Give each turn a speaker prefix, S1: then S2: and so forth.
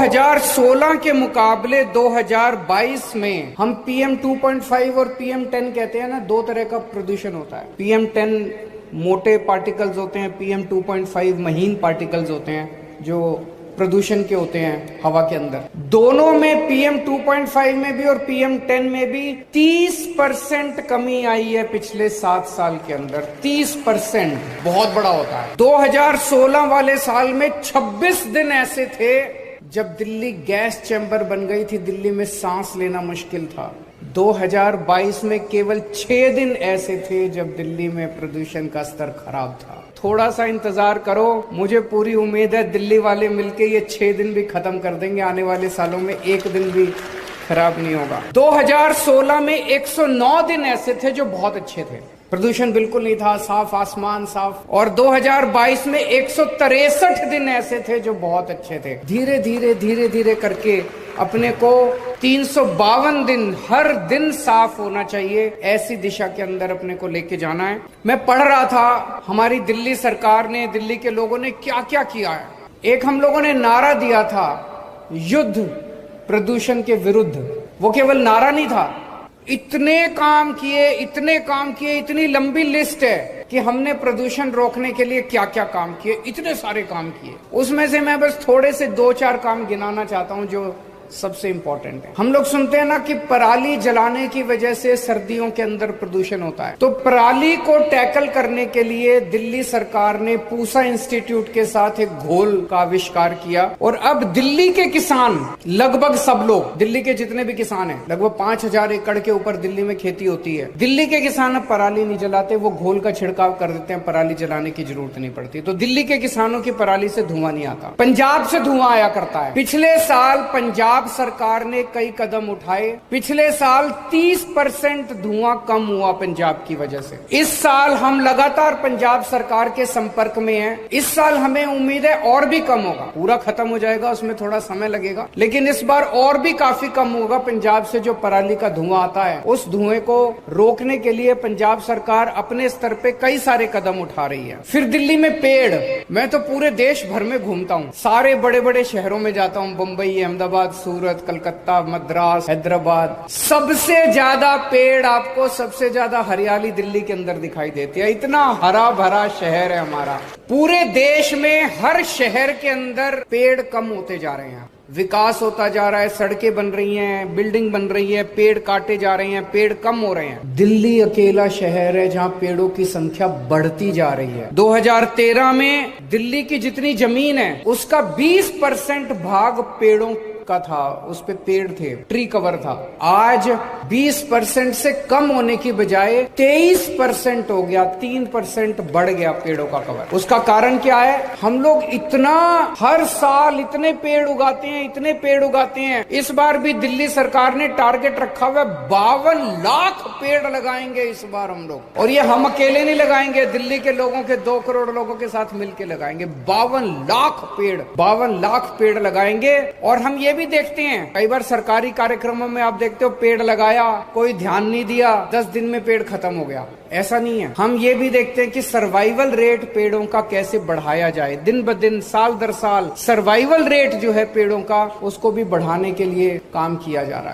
S1: 2016 के मुकाबले 2022 में हम PM 2.5 और PM 10 कहते हैं ना, दो तरह का प्रदूषण होता है। PM 10 मोटे पार्टिकल्स होते हैं, PM 2.5 महीन पार्टिकल्स होते हैं जो प्रदूषण के होते हैं हवा के अंदर। दोनों में PM 2.5 में भी और PM 10 में भी 30% कमी आई है पिछले 7 साल के अंदर। 30% बहुत बड़ा होता है। 2016 वाले साल में 26 दिन ऐसे थे जब दिल्ली गैस चैम्बर बन गई थी, दिल्ली में सांस लेना मुश्किल था। 2022 में केवल 6 दिन ऐसे थे जब दिल्ली में प्रदूषण का स्तर खराब था। थोड़ा सा इंतजार करो, मुझे पूरी उम्मीद है दिल्ली वाले मिलके ये 6 दिन भी खत्म कर देंगे। आने वाले सालों में एक दिन भी खराब नहीं होगा। 2016 में 109 दिन ऐसे थे जो बहुत अच्छे थे, प्रदूषण बिल्कुल नहीं था, साफ आसमान साफ। और 2022 में 163 दिन ऐसे थे जो बहुत अच्छे थे। धीरे धीरे करके अपने को 352 दिन हर दिन साफ होना चाहिए, ऐसी दिशा के अंदर अपने को लेके जाना है। मैं पढ़ रहा था हमारी दिल्ली सरकार ने, दिल्ली के लोगों ने क्या क्या किया है। एक हम लोगों ने नारा दिया था, युद्ध प्रदूषण के विरुद्ध। वो केवल नारा नहीं था, इतने काम किए, इतनी लंबी लिस्ट है कि हमने प्रदूषण रोकने के लिए क्या क्या काम किए, इतने सारे काम किए। उसमें से मैं बस थोड़े से 2-4 काम गिनाना चाहता हूं जो सबसे इंपॉर्टेंट है। हम लोग सुनते हैं ना कि पराली जलाने की वजह से सर्दियों के अंदर प्रदूषण होता है। तो पराली को टैकल करने के लिए दिल्ली सरकार ने पूसा इंस्टीट्यूट के साथ एक घोल का आविष्कार किया। और अब दिल्ली के किसान, लगभग सब लोग, दिल्ली के जितने भी किसान हैं, लगभग 5000 एकड़ के ऊपर दिल्ली में खेती होती है। दिल्ली के किसान अब पराली नहीं जलाते, वो घोल का छिड़काव कर देते हैं, पराली जलाने की जरूरत नहीं पड़ती। तो दिल्ली के किसानों की पराली से धुआं नहीं आता। पंजाब से धुआं आया करता है। पिछले साल पंजाब सरकार ने कई कदम उठाए। पिछले साल 30% धुआं कम हुआ पंजाब की वजह से। इस साल हम लगातार पंजाब सरकार के संपर्क में हैं। इस साल हमें उम्मीद है और भी कम होगा। पूरा खत्म हो जाएगा, उसमें थोड़ा समय लगेगा, लेकिन इस बार और भी काफी कम होगा। पंजाब से जो पराली का धुआं आता है, उस धुएं को रोकने के लिए पंजाब सरकार अपने स्तर पे कई सारे कदम उठा रही है। फिर दिल्ली में पेड़, मैं तो पूरे देश भर में घूमता हूँ, सारे बड़े बड़े शहरों में जाता हूँ, मुंबई, अहमदाबाद, सूरत, कलकत्ता, मद्रास, हैदराबाद। सबसे ज्यादा पेड़ आपको, सबसे ज्यादा हरियाली दिल्ली के अंदर दिखाई देती है। इतना हरा भरा शहर है हमारा। पूरे देश में हर शहर के अंदर पेड़ कम होते जा रहे हैं, विकास होता जा रहा है, सड़कें बन रही हैं, बिल्डिंग बन रही है, पेड़ काटे जा रहे हैं, पेड़ कम हो रहे हैं। दिल्ली अकेला शहर है जहां पेड़ों की संख्या बढ़ती जा रही है। 2013 में दिल्ली की जितनी जमीन है उसका 20% भाग पेड़ों का था, उस पे पेड़ थे, ट्री कवर था। आज 20% से कम होने की बजाय 23% हो गया, 3% बढ़ गया पेड़ों का कवर। उसका कारण क्या है? हम लोग इतना हर साल इतने पेड़ उगाते हैं। इस बार भी दिल्ली सरकार ने टारगेट रखा हुआ है, 52 लाख पेड़ लगाएंगे इस बार हम लोग। और ये हम अकेले नहीं लगाएंगे, दिल्ली के लोगों के 2 करोड़ लोगों के साथ मिलकर लगाएंगे। 52 लाख पेड़ लगाएंगे। और हम ये भी देखते हैं, कई बार सरकारी कार्यक्रमों में आप देखते हो पेड़ लगाया, कोई ध्यान नहीं दिया, 10 दिन में पेड़ खत्म हो गया। ऐसा नहीं है। हम ये भी देखते हैं कि सर्वाइवल रेट पेड़ों का कैसे बढ़ाया जाए। दिन ब दिन, साल दर साल सर्वाइवल रेट जो है पेड़ों का, उसको भी बढ़ाने के लिए काम किया जा रहा है।